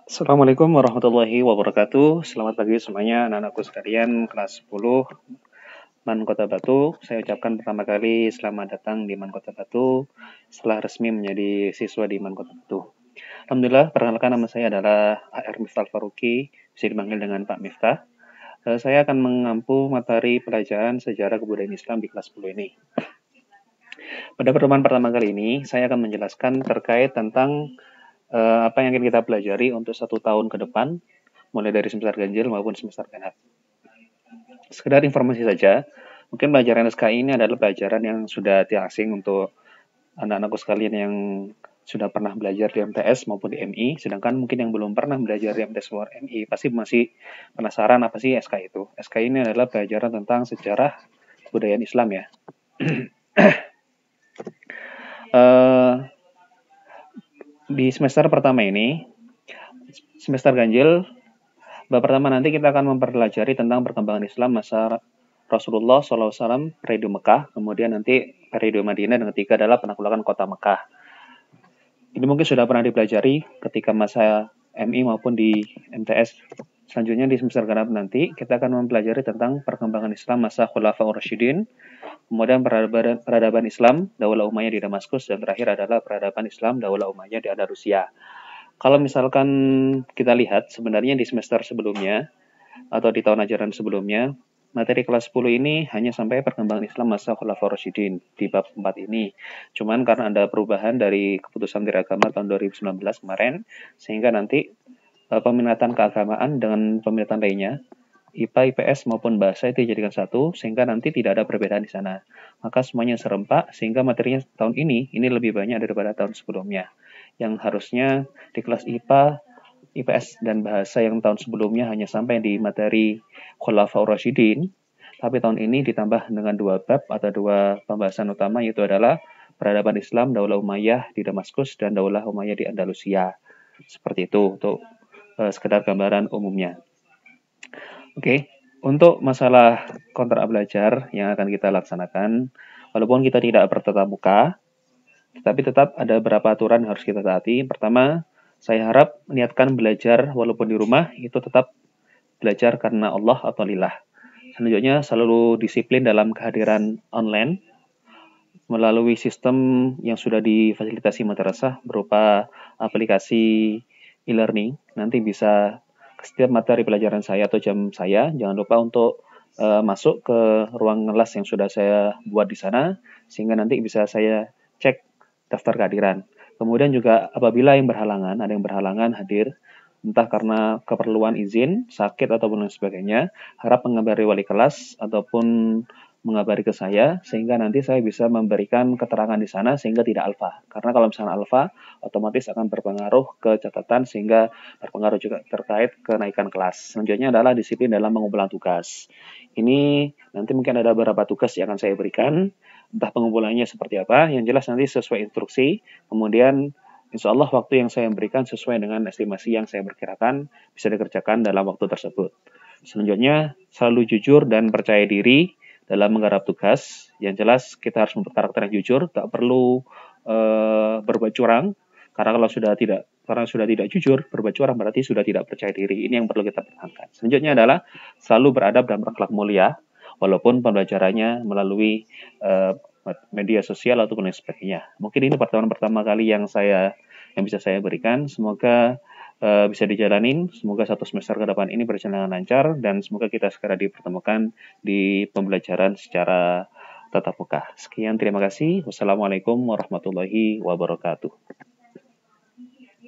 Assalamualaikum warahmatullahi wabarakatuh. Selamat pagi semuanya anak-anakku sekalian kelas 10 MAN Kota Batu. Saya ucapkan pertama kali selamat datang di MAN Kota Batu setelah resmi menjadi siswa di MAN Kota Batu. Alhamdulillah, perkenalkan nama saya adalah AR Miftah Faruqi, bisa dipanggil dengan Pak Miftah. Saya akan mengampu materi pelajaran sejarah kebudayaan Islam di kelas 10 ini. Pada pertemuan pertama kali ini, saya akan menjelaskan terkait tentang apa yang akan kita pelajari untuk 1 tahun ke depan, mulai dari semester ganjil maupun semester genap. Sekedar informasi saja, mungkin pelajaran SKI ini adalah pelajaran yang sudah tidak asing untuk anak-anakku sekalian yang sudah pernah belajar di MTS maupun di MI, sedangkan mungkin yang belum pernah belajar di MTS maupun MI pasti masih penasaran apa sih SKI itu. SKI ini adalah pelajaran tentang sejarah kebudayaan Islam ya. Di semester pertama ini, semester ganjil, bab pertama nanti kita akan mempelajari tentang perkembangan Islam masa Rasulullah SAW periode Mekah, kemudian nanti periode Madinah, dan ketiga adalah penaklukan kota Mekah. Ini mungkin sudah pernah dipelajari ketika masa MI maupun di MTS. Selanjutnya di semester genap nanti kita akan mempelajari tentang perkembangan Islam masa Khulafaur Rasyidin, kemudian peradaban Islam Daulah Umayyah di Damaskus, dan terakhir adalah peradaban Islam Daulah Umayyah di Andalusia. Kalau misalkan kita lihat sebenarnya di semester sebelumnya atau di tahun ajaran sebelumnya, materi kelas 10 ini hanya sampai perkembangan Islam masa Khulafaur Rasyidin di bab 4 ini. Cuman karena ada perubahan dari keputusan Menteri Agama tahun 2019 kemarin, sehingga nanti peminatan keagamaan dengan peminatan lainnya, IPA, IPS maupun bahasa itu dijadikan satu, sehingga nanti tidak ada perbedaan di sana. Maka semuanya serempak, sehingga materinya tahun ini lebih banyak daripada tahun sebelumnya. Yang harusnya di kelas IPA, IPS, dan bahasa yang tahun sebelumnya hanya sampai di materi Khulafaur Rasyidin, tapi tahun ini ditambah dengan 2 bab atau 2 pembahasan utama, yaitu adalah peradaban Islam Daulah Umayyah di Damaskus dan Daulah Umayyah di Andalusia. Seperti itu untuk sekedar gambaran umumnya. Oke, untuk masalah kontrak belajar yang akan kita laksanakan, walaupun kita tidak bertatap muka, tetapi tetap ada beberapa aturan yang harus kita taati. Pertama, saya harap niatkan belajar walaupun di rumah itu tetap belajar karena Allah atau lillah. Selanjutnya, selalu disiplin dalam kehadiran online melalui sistem yang sudah difasilitasi madrasah berupa aplikasi e-learning. Nanti bisa setiap materi pelajaran saya atau jam saya, jangan lupa untuk masuk ke ruang kelas yang sudah saya buat di sana, sehingga nanti bisa saya cek daftar kehadiran. Kemudian juga apabila ada yang berhalangan hadir, entah karena keperluan izin, sakit, ataupun lain sebagainya, harap mengabari wali kelas ataupun mengabari ke saya, sehingga nanti saya bisa memberikan keterangan di sana sehingga tidak alfa. Karena kalau misalnya alfa, otomatis akan berpengaruh ke catatan sehingga berpengaruh juga terkait kenaikan kelas. Selanjutnya adalah disiplin dalam pengumpulan tugas. Ini nanti mungkin ada beberapa tugas yang akan saya berikan, entah pengumpulannya seperti apa, yang jelas nanti sesuai instruksi, kemudian insya Allah waktu yang saya berikan sesuai dengan estimasi yang saya perkirakan bisa dikerjakan dalam waktu tersebut. Selanjutnya, selalu jujur dan percaya diri dalam menggarap tugas. Yang jelas kita harus membuat karakter yang jujur, tak perlu berbuat curang, karena kalau sudah tidak jujur, berbuat curang berarti sudah tidak percaya diri. Ini yang perlu kita pertahankan. Selanjutnya adalah selalu beradab dan berakhlak mulia, walaupun pembelajarannya melalui media sosial ataupun lain sebagainya. Mungkin ini pertemuan pertama kali yang bisa saya berikan. Semoga bisa dijalanin. Semoga 1 semester ke depan ini berjalan lancar, dan semoga kita segera dipertemukan di pembelajaran secara tatap muka. Sekian, terima kasih. Wassalamualaikum warahmatullahi wabarakatuh.